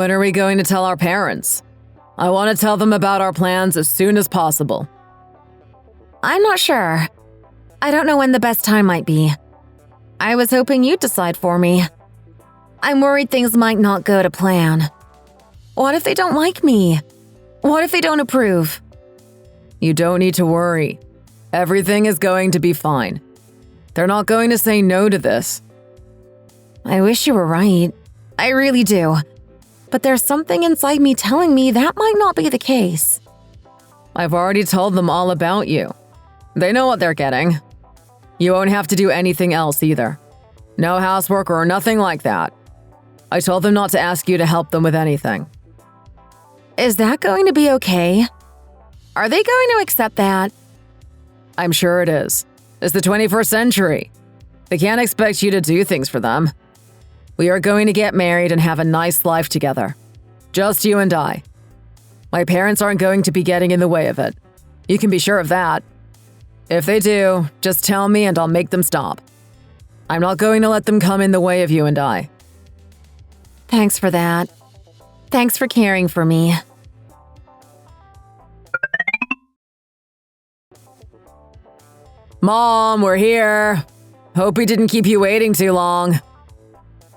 When are we going to tell our parents? I want to tell them about our plans as soon as possible. I'm not sure. I don't know when the best time might be. I was hoping you'd decide for me. I'm worried things might not go to plan. What if they don't like me? What if they don't approve? You don't need to worry. Everything is going to be fine. They're not going to say no to this. I wish you were right. I really do. But there's something inside me telling me that might not be the case. I've already told them all about you. They know what they're getting. You won't have to do anything else either. No housework or nothing like that. I told them not to ask you to help them with anything. Is that going to be okay? Are they going to accept that? I'm sure it is. It's the 21st century. They can't expect you to do things for them. We are going to get married and have a nice life together. Just you and I. My parents aren't going to be getting in the way of it. You can be sure of that. If they do, just tell me and I'll make them stop. I'm not going to let them come in the way of you and I. Thanks for that. Thanks for caring for me. Mom, we're here. Hope we didn't keep you waiting too long.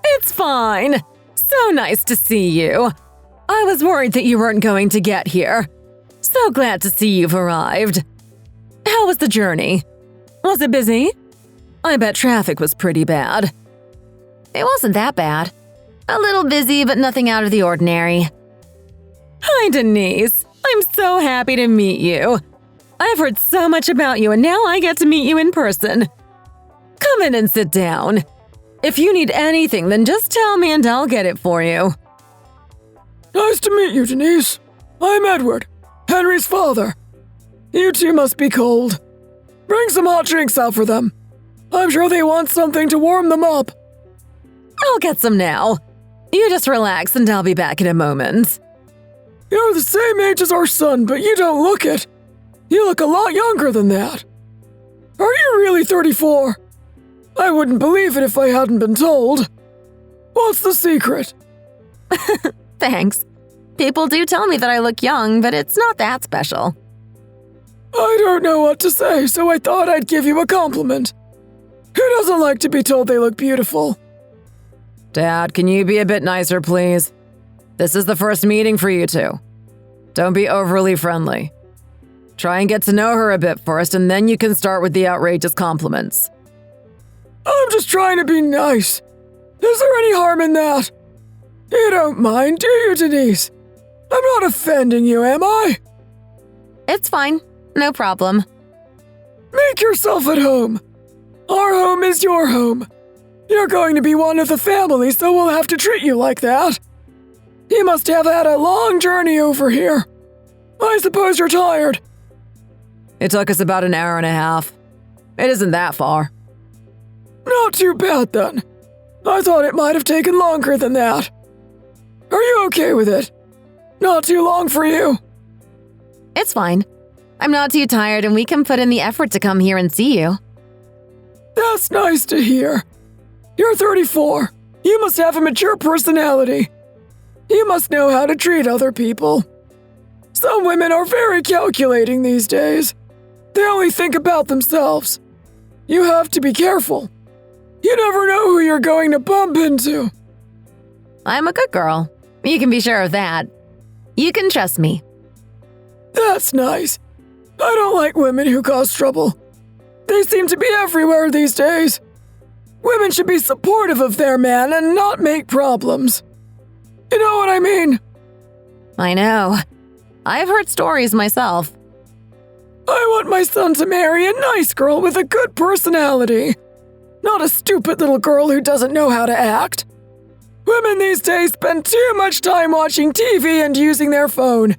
It's fine. So nice to see you. I was worried that you weren't going to get here. So glad to see you've arrived. How was the journey? Was it busy? I bet traffic was pretty bad. It wasn't that bad. A little busy, but nothing out of the ordinary. Hi, Denise. I'm so happy to meet you. I've heard so much about you, and now I get to meet you in person. Come in and sit down. If you need anything, then just tell me and I'll get it for you. Nice to meet you, Denise. I'm Edward, Henry's father. You two must be cold. Bring some hot drinks out for them. I'm sure they want something to warm them up. I'll get some now. You just relax and I'll be back in a moment. You're the same age as our son, but you don't look it. You look a lot younger than that. Are you really 34? I wouldn't believe it if I hadn't been told. What's the secret? Thanks. People do tell me that I look young, but it's not that special. I don't know what to say, so I thought I'd give you a compliment. Who doesn't like to be told they look beautiful? Dad, can you be a bit nicer, please? This is the first meeting for you two. Don't be overly friendly. Try and get to know her a bit first, and then you can start with the outrageous compliments. I'm just trying to be nice. Is there any harm in that? You don't mind, do you, Denise? I'm not offending you, am I? It's fine. No problem. Make yourself at home. Our home is your home. You're going to be one of the family, so we'll have to treat you like that. You must have had a long journey over here. I suppose you're tired. It took us about an hour and a half. It isn't that far. Not too bad, then. I thought it might have taken longer than that. Are you okay with it? Not too long for you? It's fine. I'm not too tired and we can put in the effort to come here and see you. That's nice to hear. You're 34. You must have a mature personality. You must know how to treat other people. Some women are very calculating these days. They only think about themselves. You have to be careful. You never know who you're going to bump into. I'm a good girl. You can be sure of that. You can trust me. That's nice. I don't like women who cause trouble. They seem to be everywhere these days. Women should be supportive of their man and not make problems. You know what I mean? I know. I've heard stories myself. I want my son to marry a nice girl with a good personality. Not a stupid little girl who doesn't know how to act. Women these days spend too much time watching TV and using their phone.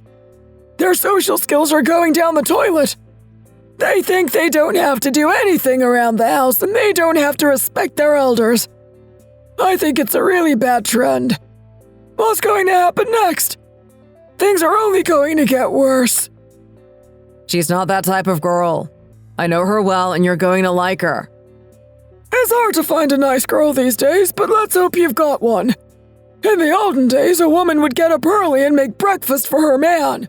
Their social skills are going down the toilet. They think they don't have to do anything around the house and they don't have to respect their elders. I think it's a really bad trend. What's going to happen next? Things are only going to get worse. She's not that type of girl. I know her well and you're going to like her. It's hard to find a nice girl these days, but let's hope you've got one. In the olden days, a woman would get up early and make breakfast for her man.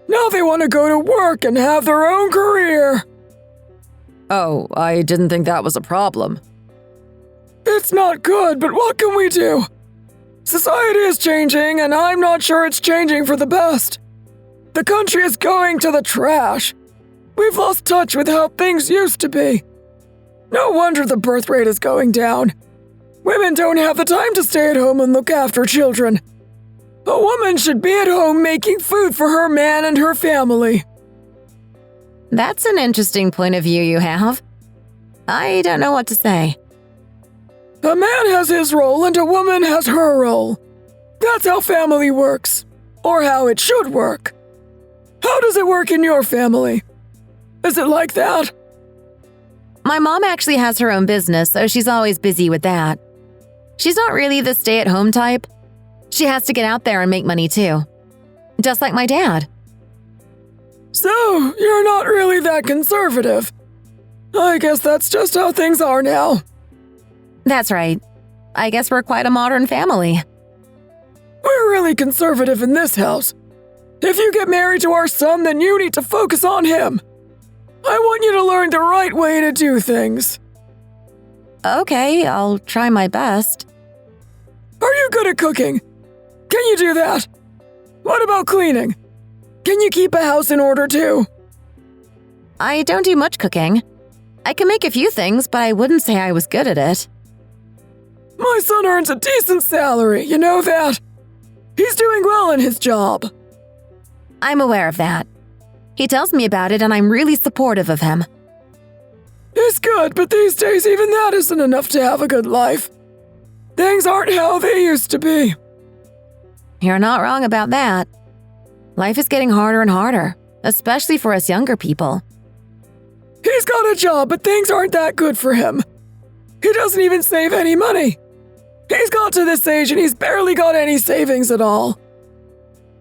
Now they want to go to work and have their own career. Oh, I didn't think that was a problem. It's not good, but what can we do? Society is changing, and I'm not sure it's changing for the best. The country is going to the trash. We've lost touch with how things used to be. No wonder the birth rate is going down. Women don't have the time to stay at home and look after children. A woman should be at home making food for her man and her family. That's an interesting point of view you have. I don't know what to say. A man has his role and a woman has her role. That's how family works. Or how it should work. How does it work in your family? Is it like that? My mom actually has her own business, so she's always busy with that. She's not really the stay-at-home type. She has to get out there and make money too. Just like my dad. So, you're not really that conservative. I guess that's just how things are now. That's right. I guess we're quite a modern family. We're really conservative in this house. If you get married to our son, then you need to focus on him. I want you to learn the right way to do things. Okay, I'll try my best. Are you good at cooking? Can you do that? What about cleaning? Can you keep a house in order too? I don't do much cooking. I can make a few things, but I wouldn't say I was good at it. My son earns a decent salary, you know that? He's doing well in his job. I'm aware of that. He tells me about it and I'm really supportive of him. It's good, but these days even that isn't enough to have a good life. Things aren't how they used to be. You're not wrong about that. Life is getting harder and harder, especially for us younger people. He's got a job, but things aren't that good for him. He doesn't even save any money. He's got to this age and he's barely got any savings at all.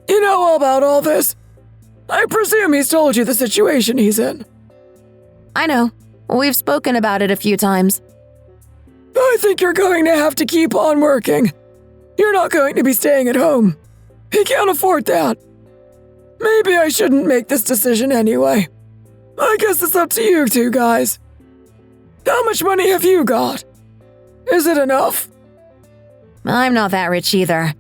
You know all about all this. I presume he's told you the situation he's in. I know. We've spoken about it a few times. I think you're going to have to keep on working. You're not going to be staying at home. He can't afford that. Maybe I shouldn't make this decision anyway. I guess it's up to you two guys. How much money have you got? Is it enough? I'm not that rich either.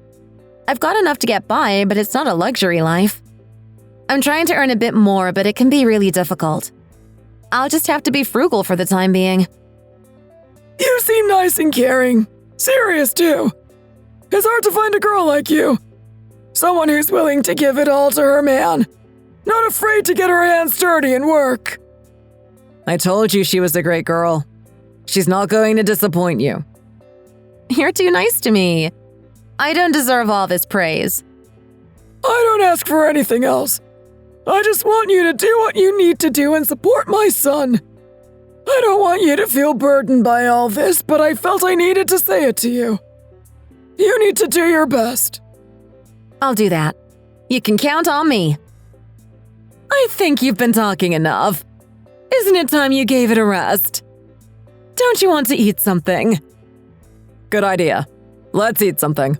I've got enough to get by, but it's not a luxury life. I'm trying to earn a bit more, but it can be really difficult. I'll just have to be frugal for the time being. You seem nice and caring. Serious, too. It's hard to find a girl like you. Someone who's willing to give it all to her man. Not afraid to get her hands dirty and work. I told you she was a great girl. She's not going to disappoint you. You're too nice to me. I don't deserve all this praise. I don't ask for anything else. I just want you to do what you need to do and support my son. I don't want you to feel burdened by all this, but I felt I needed to say it to you. You need to do your best. I'll do that. You can count on me. I think you've been talking enough. Isn't it time you gave it a rest? Don't you want to eat something? Good idea. Let's eat something.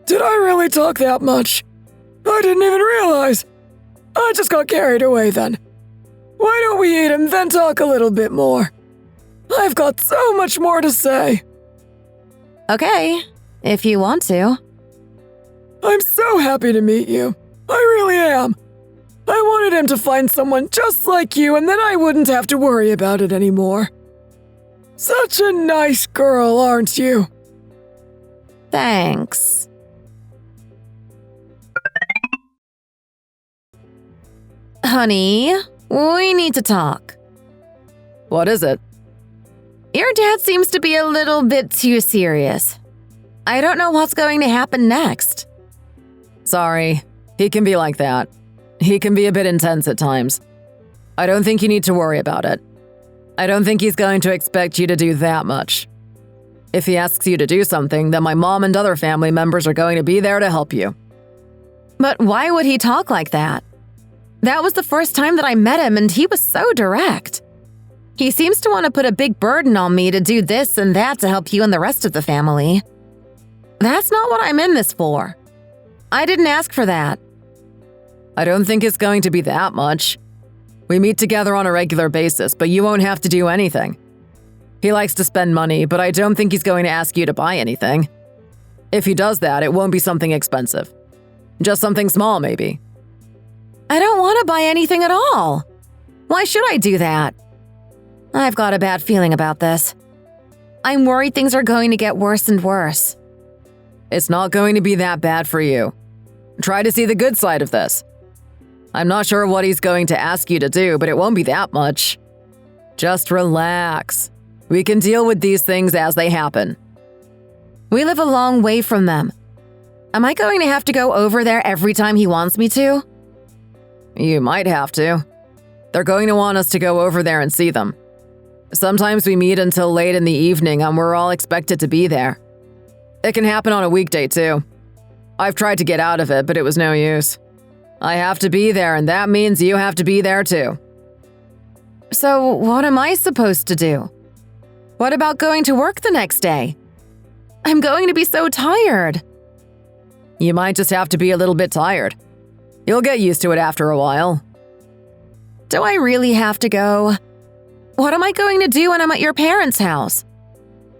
Did I really talk that much? I didn't even realize. I just got carried away then. Why don't we eat and then talk a little bit more? I've got so much more to say. Okay, if you want to. I'm so happy to meet you. I really am. I wanted him to find someone just like you and then I wouldn't have to worry about it anymore. Such a nice girl, aren't you? Thanks. Honey, we need to talk. What is it? Your dad seems to be a little bit too serious. I don't know what's going to happen next. Sorry, he can be like that. He can be a bit intense at times. I don't think you need to worry about it. I don't think he's going to expect you to do that much. If he asks you to do something, then my mom and other family members are going to be there to help you. But why would he talk like that? That was the first time that I met him and he was so direct. He seems to want to put a big burden on me to do this and that to help you and the rest of the family. That's not what I'm in this for. I didn't ask for that. I don't think it's going to be that much. We meet together on a regular basis, but you won't have to do anything. He likes to spend money, but I don't think he's going to ask you to buy anything. If he does that, it won't be something expensive. Just something small, maybe. I don't want to buy anything at all. Why should I do that? I've got a bad feeling about this. I'm worried things are going to get worse and worse. It's not going to be that bad for you. Try to see the good side of this. I'm not sure what he's going to ask you to do, but it won't be that much. Just relax. We can deal with these things as they happen. We live a long way from them. Am I going to have to go over there every time he wants me to? You might have to. They're going to want us to go over there and see them. Sometimes we meet until late in the evening and we're all expected to be there. It can happen on a weekday too. I've tried to get out of it, but it was no use. I have to be there, and that means you have to be there too. So what am I supposed to do? What about going to work the next day? I'm going to be so tired. You might just have to be a little bit tired. You'll get used to it after a while. Do I really have to go? What am I going to do when I'm at your parents' house?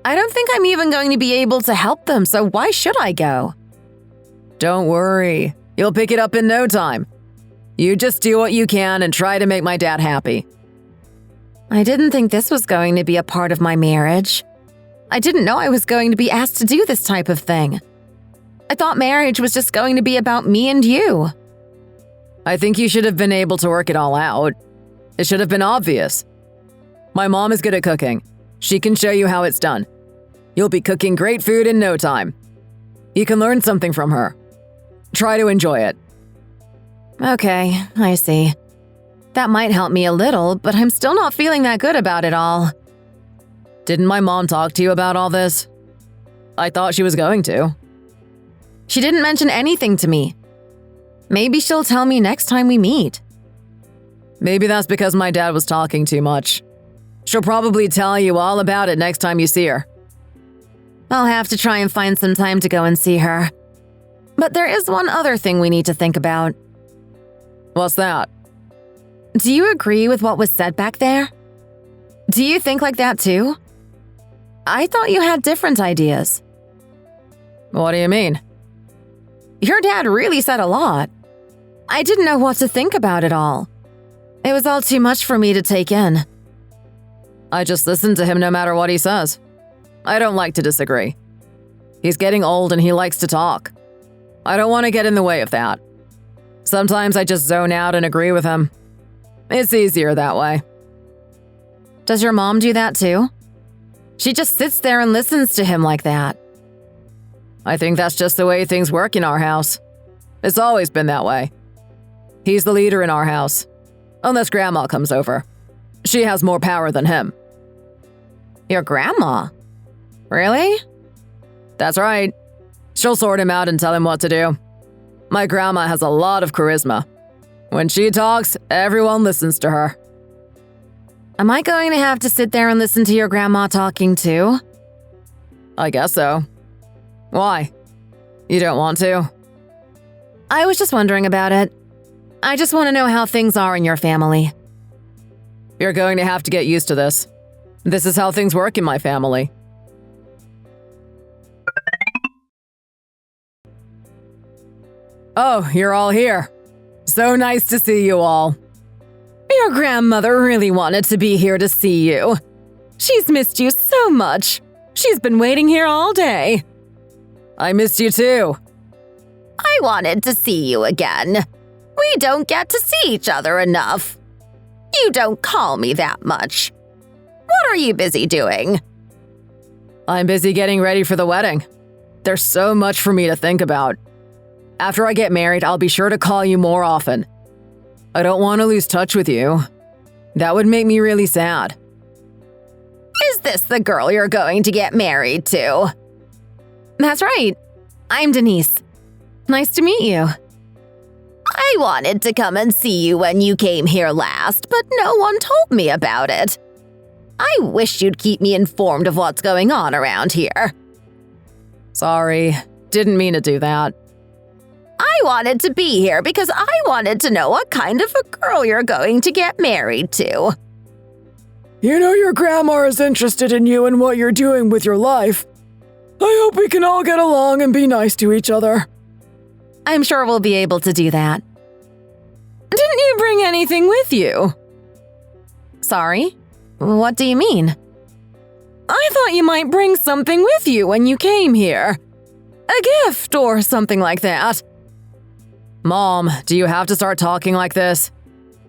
I don't think I'm even going to be able to help them, so why should I go? Don't worry. You'll pick it up in no time. You just do what you can and try to make my dad happy. I didn't think this was going to be a part of my marriage. I didn't know I was going to be asked to do this type of thing. I thought marriage was just going to be about me and you. I think you should have been able to work it all out. It should have been obvious. My mom is good at cooking. She can show you how it's done. You'll be cooking great food in no time. You can learn something from her. Try to enjoy it. Okay, I see. That might help me a little, but I'm still not feeling that good about it all. Didn't my mom talk to you about all this? I thought she was going to. She didn't mention anything to me. Maybe she'll tell me next time we meet. Maybe that's because my dad was talking too much. She'll probably tell you all about it next time you see her. I'll have to try and find some time to go and see her. But there is one other thing we need to think about. What's that? Do you agree with what was said back there? Do you think like that too? I thought you had different ideas. What do you mean? Your dad really said a lot. I didn't know what to think about it all. It was all too much for me to take in. I just listen to him no matter what he says. I don't like to disagree. He's getting old and he likes to talk. I don't want to get in the way of that. Sometimes I just zone out and agree with him. It's easier that way. Does your mom do that too? She just sits there and listens to him like that. I think that's just the way things work in our house. It's always been that way. He's the leader in our house. Unless Grandma comes over. She has more power than him. Your grandma? Really? That's right. She'll sort him out and tell him what to do. My grandma has a lot of charisma. When she talks, everyone listens to her. Am I going to have to sit there and listen to your grandma talking too? I guess so. Why? You don't want to? I was just wondering about it. I just want to know how things are in your family. You're going to have to get used to this. This is how things work in my family. Oh, you're all here. So nice to see you all. Your grandmother really wanted to be here to see you. She's missed you so much. She's been waiting here all day. I missed you too. I wanted to see you again. We don't get to see each other enough. You don't call me that much. What are you busy doing? I'm busy getting ready for the wedding. There's so much for me to think about. After I get married, I'll be sure to call you more often. I don't want to lose touch with you. That would make me really sad. Is this the girl you're going to get married to? That's right. I'm Denise. Nice to meet you. I wanted to come and see you when you came here last, but no one told me about it. I wish you'd keep me informed of what's going on around here. Sorry. Didn't mean to do that. I wanted to be here because I wanted to know what kind of a girl you're going to get married to. You know your grandma is interested in you and what you're doing with your life. I hope we can all get along and be nice to each other. I'm sure we'll be able to do that. Didn't you bring anything with you? Sorry? What do you mean? I thought you might bring something with you when you came here. A gift or something like that. Mom, do you have to start talking like this?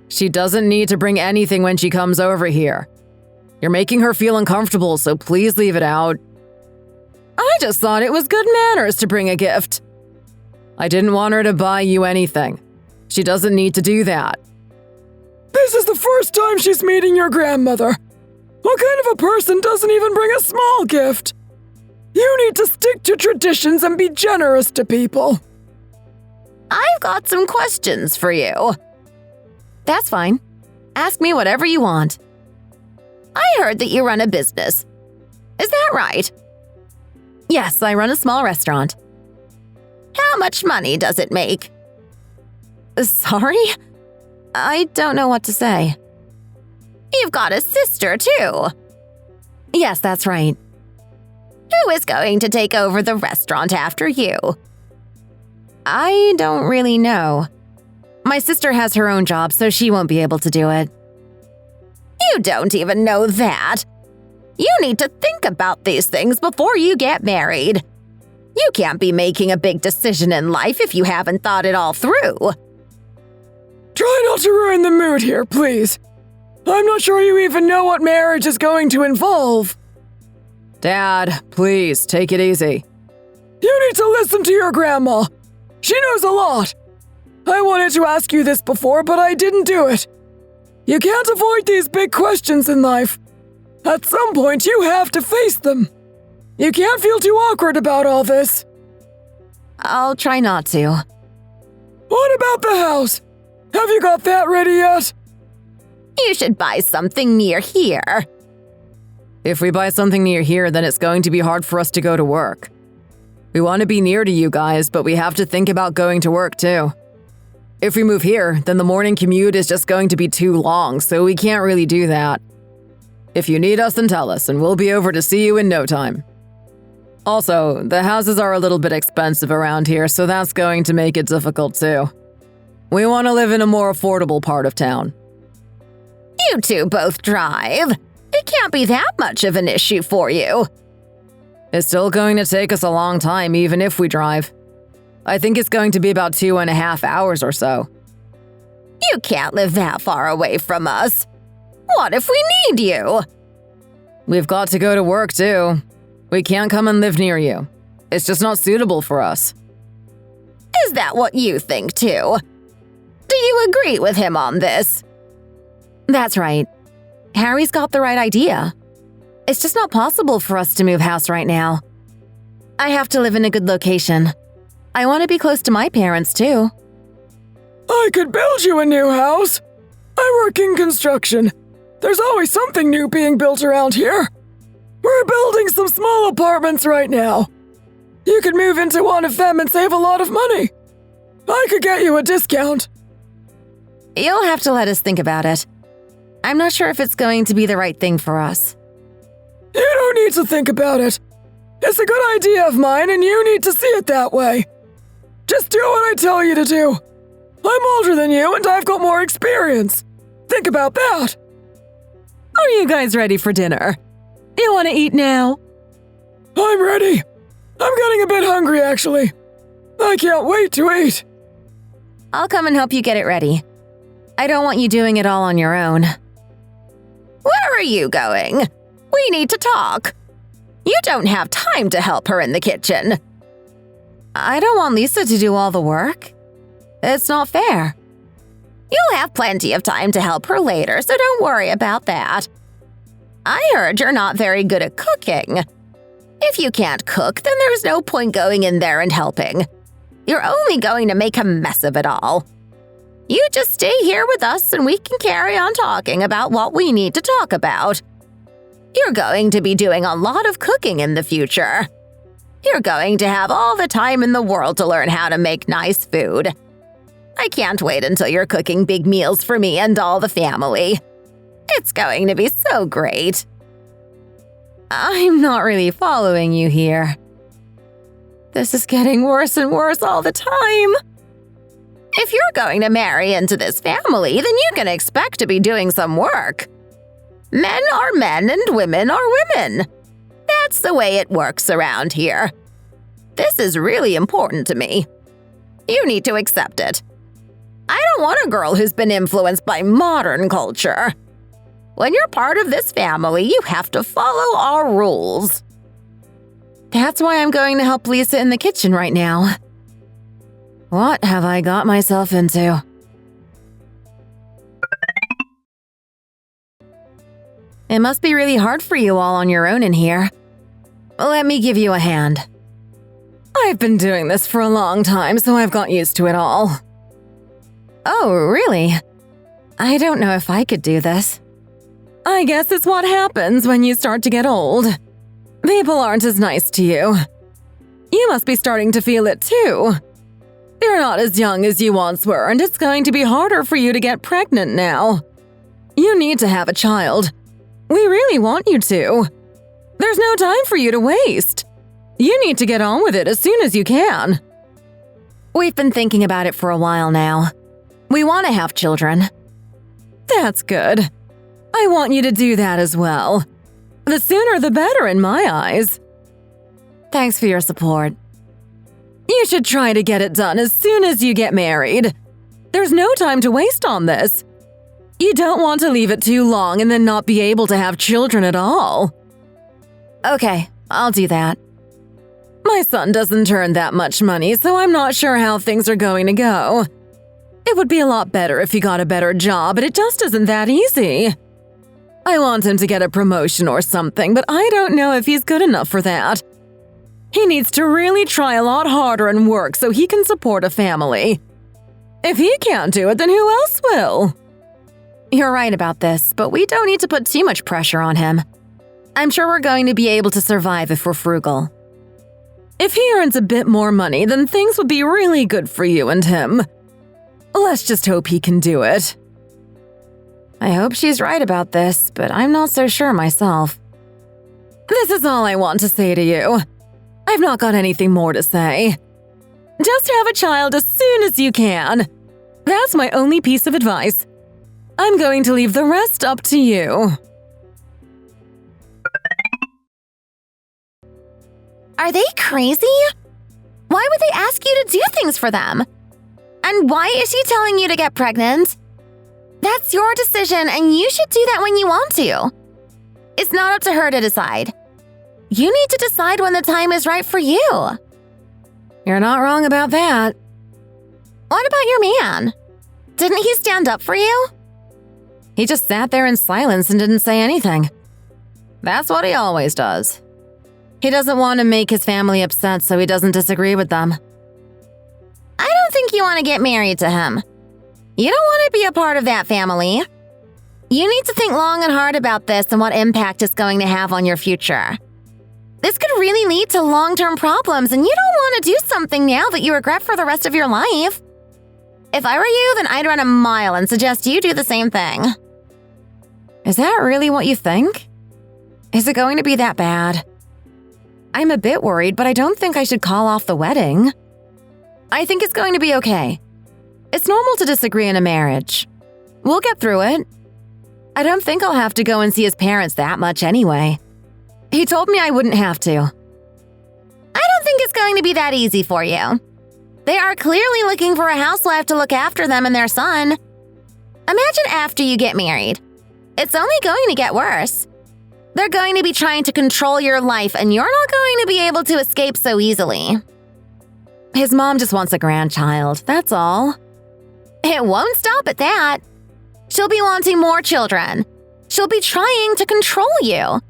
She doesn't need to bring anything when she comes over here. You're making her feel uncomfortable, so please leave it out. I just thought it was good manners to bring a gift. I didn't want her to buy you anything. She doesn't need to do that. This is the first time she's meeting your grandmother. What kind of a person doesn't even bring a small gift? You need to stick to traditions and be generous to people. I've got some questions for you. That's fine. Ask me whatever you want. I heard that you run a business. Is that right? Yes, I run a small restaurant. How much money does it make? Sorry? I don't know what to say. You've got a sister, too. Yes, that's right. Who is going to take over the restaurant after you? I don't really know. My sister has her own job, so she won't be able to do it. You don't even know that. You need to think about these things before you get married. You can't be making a big decision in life if you haven't thought it all through. Try not to ruin the mood here, please. I'm not sure you even know what marriage is going to involve. Dad, please, take it easy. You need to listen to your grandma. She knows a lot. I wanted to ask you this before, but I didn't do it. You can't avoid these big questions in life. At some point, you have to face them. You can't feel too awkward about all this. I'll try not to. What about the house? Have you got that ready yet? You should buy something near here. If we buy something near here, then it's going to be hard for us to go to work. We want to be near to you guys, but we have to think about going to work too. If we move here, then the morning commute is just going to be too long, so we can't really do that. If you need us, then tell us, and we'll be over to see you in no time. Also, the houses are a little bit expensive around here, so that's going to make it difficult too. We want to live in a more affordable part of town. You two both drive. It can't be that much of an issue for you. It's still going to take us a long time, even if we drive. I think it's going to be about 2.5 hours or so. You can't live that far away from us. What if we need you? We've got to go to work too. We can't come and live near you. It's just not suitable for us. Is that what you think too? Do you agree with him on this? That's right. Harry's got the right idea. It's just not possible for us to move house right now. I have to live in a good location. I want to be close to my parents too. I could build you a new house. I work in construction. There's always something new being built around here. We're building some small apartments right now. You could move into one of them and save a lot of money. I could get you a discount. You'll have to let us think about it. I'm not sure if it's going to be the right thing for us. You don't need to think about it. It's a good idea of mine, and you need to see it that way. Just do what I tell you to do. I'm older than you, and I've got more experience. Think about that. Are you guys ready for dinner? You want to eat now? I'm ready. I'm getting a bit hungry, actually. I can't wait to eat. I'll come and help you get it ready. I don't want you doing it all on your own. Where are you going? We need to talk. You don't have time to help her in the kitchen. I don't want Lisa to do all the work. It's not fair. You'll have plenty of time to help her later, so don't worry about that. I heard you're not very good at cooking. If you can't cook, then there's no point going in there and helping. You're only going to make a mess of it all. You just stay here with us and we can carry on talking about what we need to talk about. You're going to be doing a lot of cooking in the future. You're going to have all the time in the world to learn how to make nice food. I can't wait until you're cooking big meals for me and all the family. It's going to be so great. I'm not really following you here. This is getting worse and worse all the time. If you're going to marry into this family, then you can expect to be doing some work. Men are men and women are women. That's the way it works around here. This is really important to me. You need to accept it. I don't want a girl who's been influenced by modern culture. When you're part of this family, you have to follow our rules. That's why I'm going to help Lisa in the kitchen right now. What have I got myself into? It must be really hard for you all on your own in here. Let me give you a hand. I've been doing this for a long time, so I've got used to it all. Oh, really? I don't know if I could do this. I guess it's what happens when you start to get old. People aren't as nice to you. You must be starting to feel it too. You're not as young as you once were, and it's going to be harder for you to get pregnant now. You need to have a child. We really want you to. There's no time for you to waste. You need to get on with it as soon as you can. We've been thinking about it for a while now. We want to have children. That's good. I want you to do that as well. The sooner the better in my eyes. Thanks for your support. You should try to get it done as soon as you get married. There's no time to waste on this. You don't want to leave it too long and then not be able to have children at all. Okay, I'll do that. My son doesn't earn that much money, so I'm not sure how things are going to go. It would be a lot better if he got a better job, but it just isn't that easy. I want him to get a promotion or something, but I don't know if he's good enough for that. He needs to really try a lot harder and work so he can support a family. If he can't do it, then who else will? You're right about this, but we don't need to put too much pressure on him. I'm sure we're going to be able to survive if we're frugal. If he earns a bit more money, then things will be really good for you and him. Let's just hope he can do it. I hope she's right about this, but I'm not so sure myself. This is all I want to say to you. I've not got anything more to say. Just have a child as soon as you can. That's my only piece of advice. I'm going to leave the rest up to you. Are they crazy? Why would they ask you to do things for them? And why is she telling you to get pregnant? That's your decision, and you should do that when you want to. It's not up to her to decide. You need to decide when the time is right for you. You're not wrong about that. What about your man? Didn't he stand up for you? He just sat there in silence and didn't say anything. That's what he always does. He doesn't want to make his family upset, so he doesn't disagree with them. I don't think you want to get married to him. You don't want to be a part of that family. You need to think long and hard about this and what impact it's going to have on your future. This could really lead to long-term problems, and you don't want to do something now that you regret for the rest of your life. If I were you, then I'd run a mile and suggest you do the same thing. Is that really what you think? Is it going to be that bad? I'm a bit worried, but I don't think I should call off the wedding. I think it's going to be okay. It's normal to disagree in a marriage. We'll get through it. I don't think I'll have to go and see his parents that much anyway. He told me I wouldn't have to. I don't think it's going to be that easy for you. They are clearly looking for a housewife to look after them and their son. Imagine after you get married. It's only going to get worse. They're going to be trying to control your life, and you're not going to be able to escape so easily. His mom just wants a grandchild, that's all. It won't stop at that. She'll be wanting more children. She'll be trying to control you.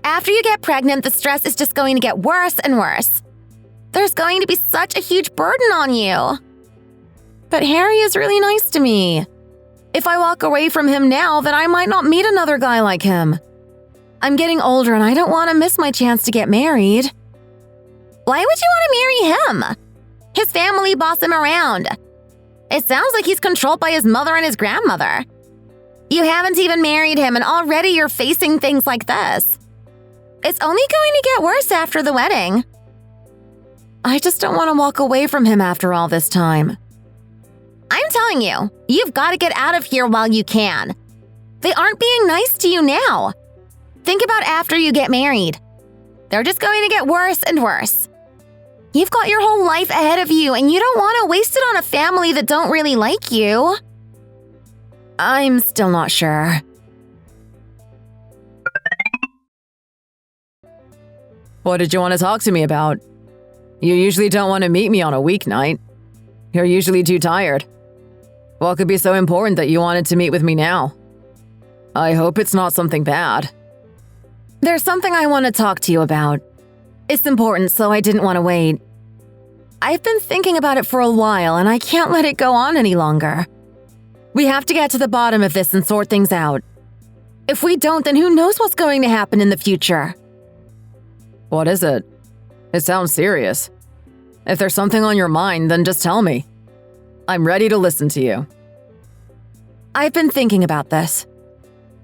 After you get pregnant, the stress is just going to get worse and worse. There's going to be such a huge burden on you. But Harry is really nice to me. If I walk away from him now, then I might not meet another guy like him. I'm getting older and I don't want to miss my chance to get married. Why would you want to marry him? His family boss him around. It sounds like he's controlled by his mother and his grandmother. You haven't even married him and already you're facing things like this. It's only going to get worse after the wedding. I just don't want to walk away from him after all this time. I'm telling you, you've got to get out of here while you can. They aren't being nice to you now. Think about after you get married. They're just going to get worse and worse. You've got your whole life ahead of you and you don't want to waste it on a family that don't really like you. I'm still not sure. What did you want to talk to me about? You usually don't want to meet me on a weeknight. You're usually too tired. What could be so important that you wanted to meet with me now? I hope it's not something bad. There's something I want to talk to you about. It's important, so I didn't want to wait. I've been thinking about it for a while, and I can't let it go on any longer. We have to get to the bottom of this and sort things out. If we don't, then who knows what's going to happen in the future? What is it? It sounds serious. If there's something on your mind, then just tell me. I'm ready to listen to you. I've been thinking about this.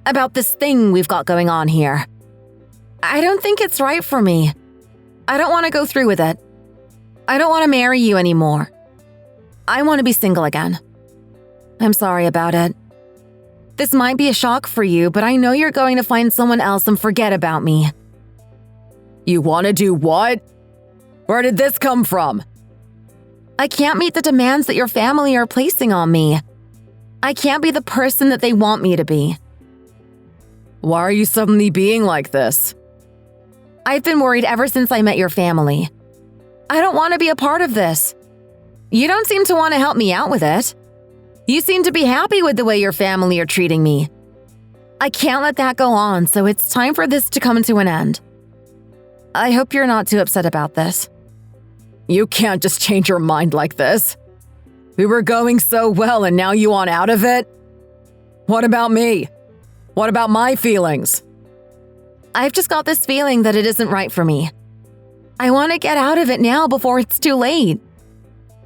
About this thing we've got going on here. I don't think it's right for me. I don't want to go through with it. I don't want to marry you anymore. I want to be single again. I'm sorry about it. This might be a shock for you, but I know you're going to find someone else and forget about me. You want to do what? Where did this come from? I can't meet the demands that your family are placing on me. I can't be the person that they want me to be. Why are you suddenly being like this? I've been worried ever since I met your family. I don't want to be a part of this. You don't seem to want to help me out with it. You seem to be happy with the way your family are treating me. I can't let that go on, so it's time for this to come to an end. I hope you're not too upset about this. You can't just change your mind like this. We were going so well and now you want out of it? What about me? What about my feelings? I've just got this feeling that it isn't right for me. I want to get out of it now before it's too late.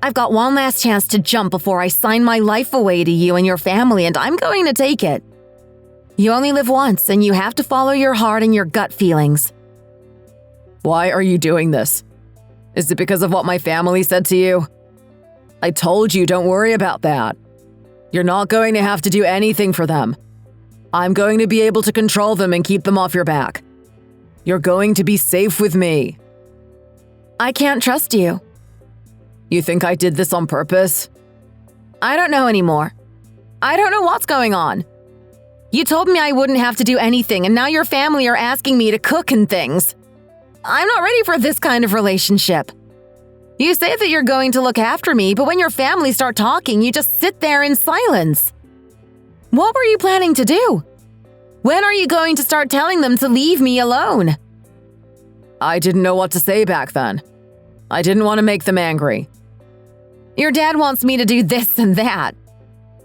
I've got one last chance to jump before I sign my life away to you and your family, and I'm going to take it. You only live once, and you have to follow your heart and your gut feelings. Why are you doing this? Is it because of what my family said to you? I told you, don't worry about that. You're not going to have to do anything for them. I'm going to be able to control them and keep them off your back. You're going to be safe with me. I can't trust you. You think I did this on purpose? I don't know anymore. I don't know what's going on. You told me I wouldn't have to do anything, and now your family are asking me to cook and things. I'm not ready for this kind of relationship. You say that you're going to look after me, but when your family start talking, you just sit there in silence. What were you planning to do? When are you going to start telling them to leave me alone? I didn't know what to say back then. I didn't want to make them angry. Your dad wants me to do this and that.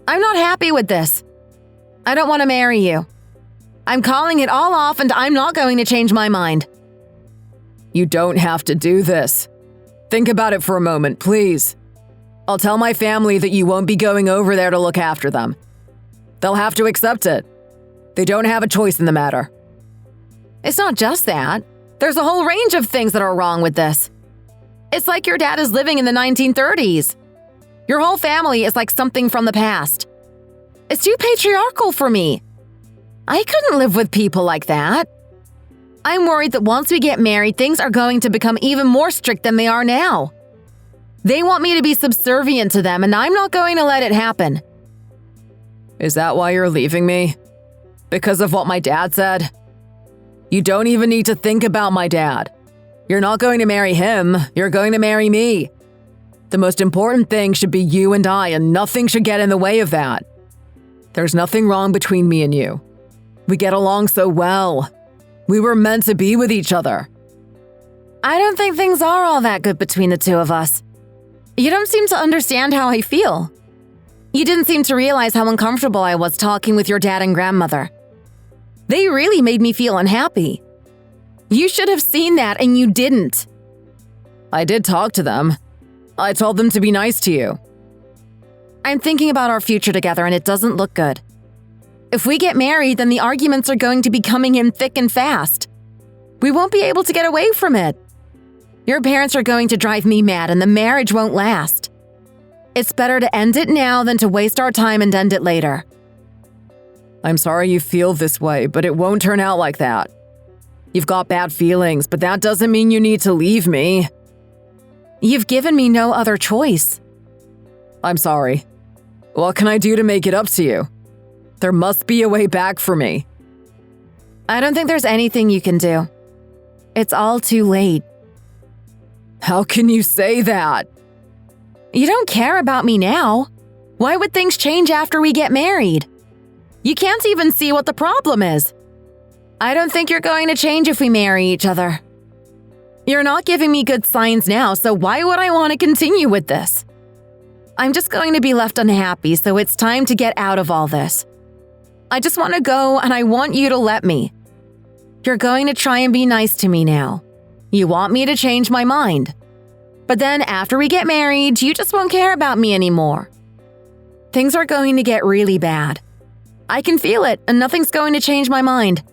I'm not happy with this. I don't want to marry you. I'm calling it all off and I'm not going to change my mind. You don't have to do this. Think about it for a moment, please. I'll tell my family that you won't be going over there to look after them. They'll have to accept it. They don't have a choice in the matter. It's not just that. There's a whole range of things that are wrong with this. It's like your dad is living in the 1930s. Your whole family is like something from the past. It's too patriarchal for me. I couldn't live with people like that. I'm worried that once we get married, things are going to become even more strict than they are now. They want me to be subservient to them, and I'm not going to let it happen. Is that why you're leaving me? Because of what my dad said? You don't even need to think about my dad. You're not going to marry him, you're going to marry me. The most important thing should be you and I, and nothing should get in the way of that. There's nothing wrong between me and you. We get along so well. We were meant to be with each other. I don't think things are all that good between the two of us. You don't seem to understand how I feel. You didn't seem to realize how uncomfortable I was talking with your dad and grandmother. They really made me feel unhappy. You should have seen that, and you didn't. I did talk to them. I told them to be nice to you. I'm thinking about our future together and it doesn't look good. If we get married, then the arguments are going to be coming in thick and fast. We won't be able to get away from it. Your parents are going to drive me mad and the marriage won't last. It's better to end it now than to waste our time and end it later. I'm sorry you feel this way, but it won't turn out like that. You've got bad feelings, but that doesn't mean you need to leave me. You've given me no other choice. I'm sorry. What can I do to make it up to you? There must be a way back for me. I don't think there's anything you can do. It's all too late. How can you say that? You don't care about me now. Why would things change after we get married? You can't even see what the problem is. I don't think you're going to change if we marry each other. You're not giving me good signs now, so why would I want to continue with this? I'm just going to be left unhappy, so it's time to get out of all this. I just want to go and I want you to let me. You're going to try and be nice to me now. You want me to change my mind. But then after we get married, you just won't care about me anymore. Things are going to get really bad. I can feel it, and nothing's going to change my mind.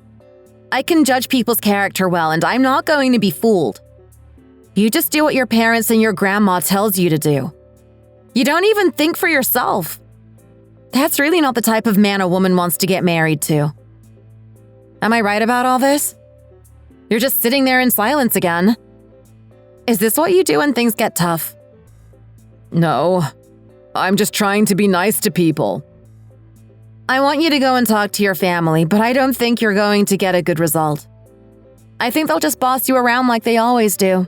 I can judge people's character well, and I'm not going to be fooled. You just do what your parents and your grandma tells you to do. You don't even think for yourself. That's really not the type of man a woman wants to get married to. Am I right about all this? You're just sitting there in silence again. Is this what you do when things get tough? No, I'm just trying to be nice to people. I want you to go and talk to your family, but I don't think you're going to get a good result. I think they'll just boss you around like they always do.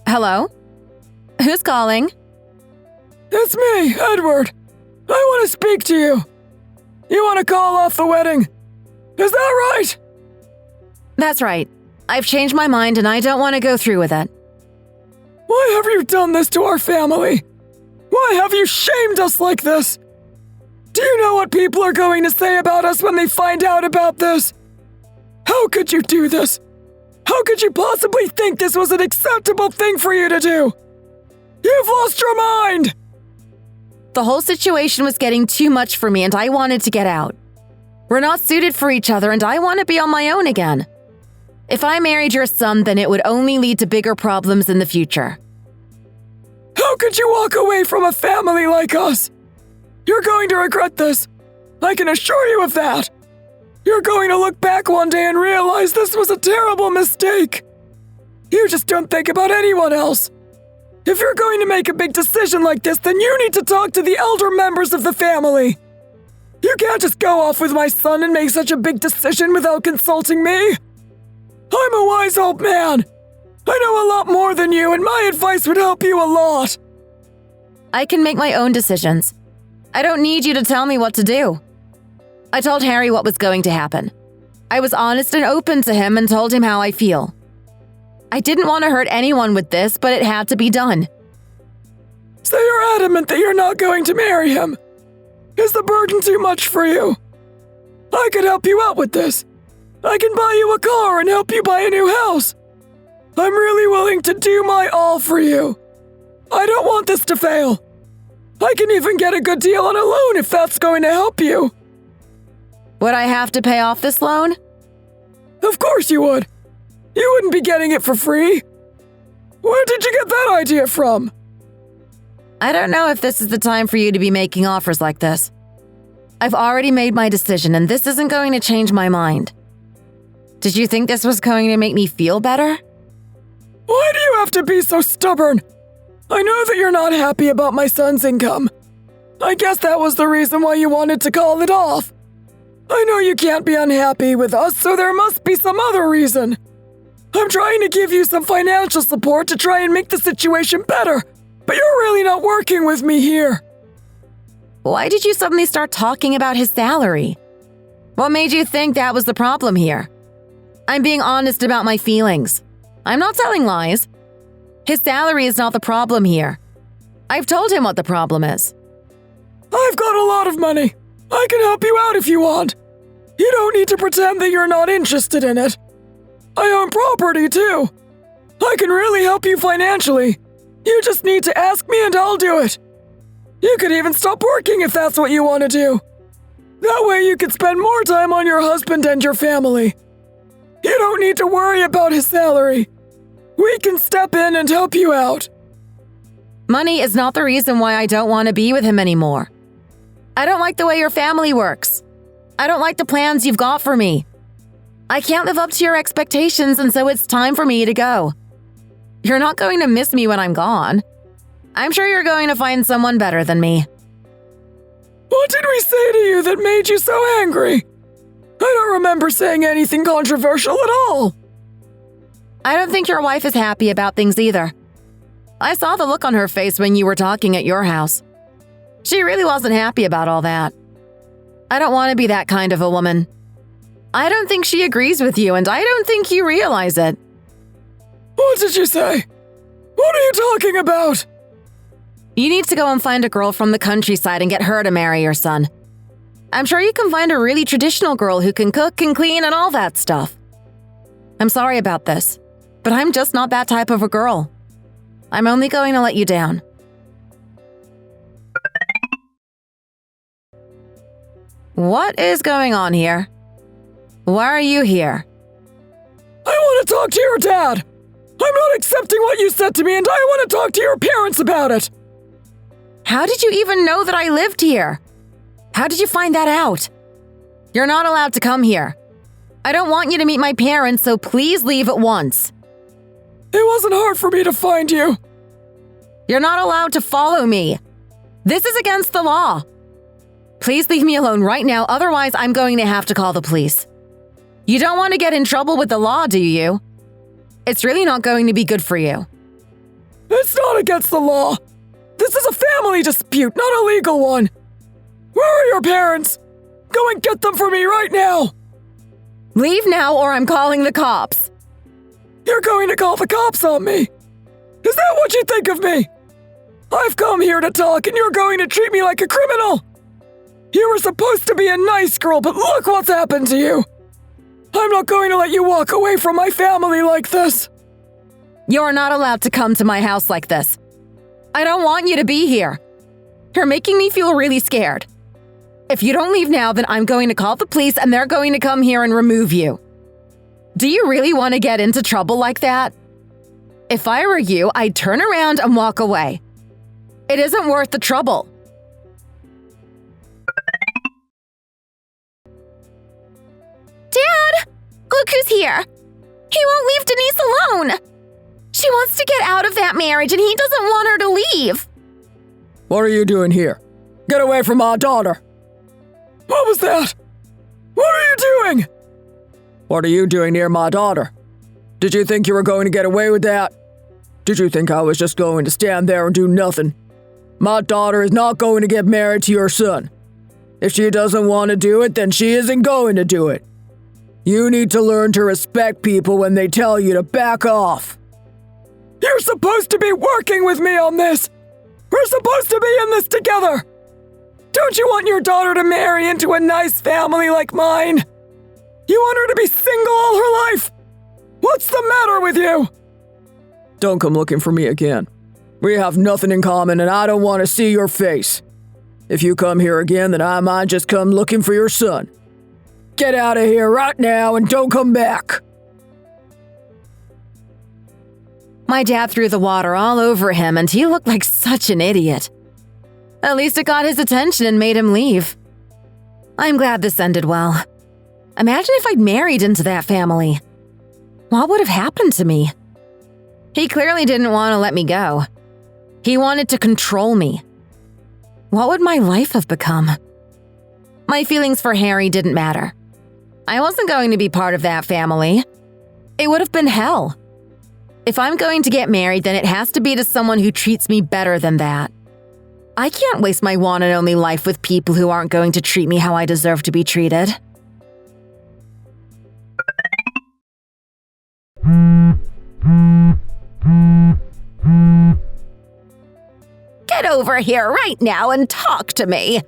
Hello? Who's calling? It's me, Edward. I want to speak to you. You want to call off the wedding? Is that right? That's right. I've changed my mind and I don't want to go through with it. Why have you done this to our family? Why have you shamed us like this? Do you know what people are going to say about us when they find out about this? How could you do this? How could you possibly think this was an acceptable thing for you to do? You've lost your mind! The whole situation was getting too much for me and I wanted to get out. We're not suited for each other and I want to be on my own again. If I married your son, then it would only lead to bigger problems in the future. How could you walk away from a family like us? You're going to regret this. I can assure you of that. You're going to look back one day and realize this was a terrible mistake. You just don't think about anyone else. If you're going to make a big decision like this, then you need to talk to the elder members of the family. You can't just go off with my son and make such a big decision without consulting me. I'm a wise old man. I know a lot more than you, and my advice would help you a lot. I can make my own decisions. I don't need you to tell me what to do. I told Harry what was going to happen. I was honest and open to him and told him how I feel. I didn't want to hurt anyone with this, but it had to be done. So you're adamant that you're not going to marry him? Is the burden too much for you? I could help you out with this. I can buy you a car and help you buy a new house. I'm really willing to do my all for you. I don't want this to fail. I can even get a good deal on a loan if that's going to help you. Would I have to pay off this loan? Of course you would. You wouldn't be getting it for free. Where did you get that idea from? I don't know if this is the time for you to be making offers like this. I've already made my decision and this isn't going to change my mind. Did you think this was going to make me feel better? Why do you have to be so stubborn? I know that you're not happy about my son's income. I guess that was the reason why you wanted to call it off. I know you can't be unhappy with us, so there must be some other reason. I'm trying to give you some financial support to try and make the situation better, but you're really not working with me here. Why did you suddenly start talking about his salary? What made you think that was the problem here? I'm being honest about my feelings. I'm not telling lies. His salary is not the problem here. I've told him what the problem is. I've got a lot of money. I can help you out if you want. You don't need to pretend that you're not interested in it. I own property too. I can really help you financially. You just need to ask me and I'll do it. You could even stop working if that's what you want to do. That way you can spend more time on your husband and your family. You don't need to worry about his salary. We can step in and help you out. Money is not the reason why I don't want to be with him anymore. I don't like the way your family works. I don't like the plans you've got for me. I can't live up to your expectations, and so it's time for me to go. You're not going to miss me when I'm gone. I'm sure you're going to find someone better than me. What did we say to you that made you so angry? I don't remember saying anything controversial at all. I don't think your wife is happy about things either. I saw the look on her face when you were talking at your house. She really wasn't happy about all that. I don't want to be that kind of a woman. I don't think she agrees with you, and I don't think you realize it. What did you say? What are you talking about? You need to go and find a girl from the countryside and get her to marry your son. I'm sure you can find a really traditional girl who can cook and clean and all that stuff. I'm sorry about this, but I'm just not that type of a girl. I'm only going to let you down. What is going on here? Why are you here? I want to talk to your dad. I'm not accepting what you said to me, and I want to talk to your parents about it. How did you even know that I lived here? How did you find that out? You're not allowed to come here. I don't want you to meet my parents, so please leave at once. It wasn't hard for me to find you. You're not allowed to follow me. This is against the law. Please leave me alone right now, otherwise I'm going to have to call the police. You don't want to get in trouble with the law, do you? It's really not going to be good for you. It's not against the law. This is a family dispute, not a legal one. Where are your parents? Go and get them for me right now. Leave now or I'm calling the cops. You're going to call the cops on me? Is that what you think of me? I've come here to talk and you're going to treat me like a criminal. You were supposed to be a nice girl, but look what's happened to you. I'm not going to let you walk away from my family like this. You're not allowed to come to my house like this. I don't want you to be here. You're making me feel really scared. If you don't leave now, then I'm going to call the police and they're going to come here and remove you. Do you really want to get into trouble like that? If I were you, I'd turn around and walk away. It isn't worth the trouble. Dad! Look who's here! He won't leave Denise alone! She wants to get out of that marriage and he doesn't want her to leave! What are you doing here? Get away from my daughter! What was that? What are you doing? What are you doing near my daughter? Did you think you were going to get away with that? Did you think I was just going to stand there and do nothing? My daughter is not going to get married to your son. If she doesn't want to do it, then she isn't going to do it. You need to learn to respect people when they tell you to back off. You're supposed to be working with me on this. We're supposed to be in this together. Don't you want your daughter to marry into a nice family like mine? You want her to be single all her life? What's the matter with you? Don't come looking for me again. We have nothing in common and I don't want to see your face. If you come here again, then I might just come looking for your son. Get out of here right now and don't come back. My dad threw the water all over him and he looked like such an idiot. At least it got his attention and made him leave. I'm glad this ended well. Imagine if I'd married into that family. What would have happened to me? He clearly didn't want to let me go. He wanted to control me. What would my life have become? My feelings for Harry didn't matter. I wasn't going to be part of that family. It would have been hell. If I'm going to get married, then it has to be to someone who treats me better than that. I can't waste my one and only life with people who aren't going to treat me how I deserve to be treated. Get over here right now and talk to me.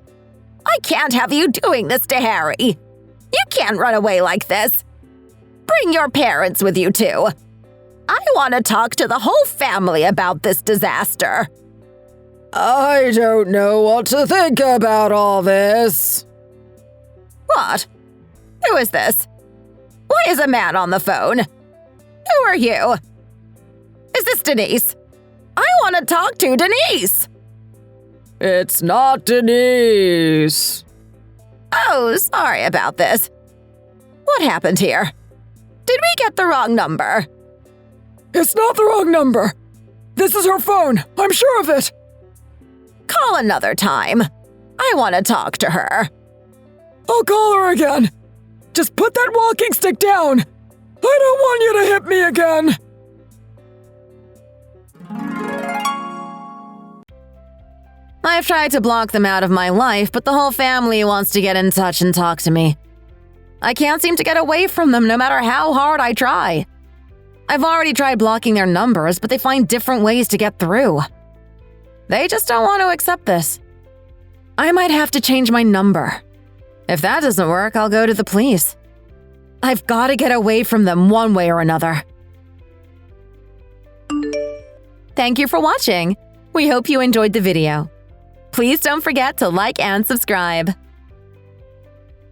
I can't have you doing this to Harry. You can't run away like this. Bring your parents with you, too. I want to talk to the whole family about this disaster. I don't know what to think about all this. What? Who is this? Why is a man on the phone? Who are you? Is this Denise? I want to talk to Denise. It's not Denise. Oh, sorry about this. What happened here? Did we get the wrong number? It's not the wrong number. This is her phone. I'm sure of it. Call another time. I want to talk to her. I'll call her again. Just put that walking stick down. I don't want you to hit me again. I've tried to block them out of my life, but the whole family wants to get in touch and talk to me. I can't seem to get away from them no matter how hard I try. I've already tried blocking their numbers, but they find different ways to get through. They just don't want to accept this. I might have to change my number. If that doesn't work, I'll go to the police. I've got to get away from them one way or another. Thank you for watching. We hope you enjoyed the video. Please don't forget to like and subscribe.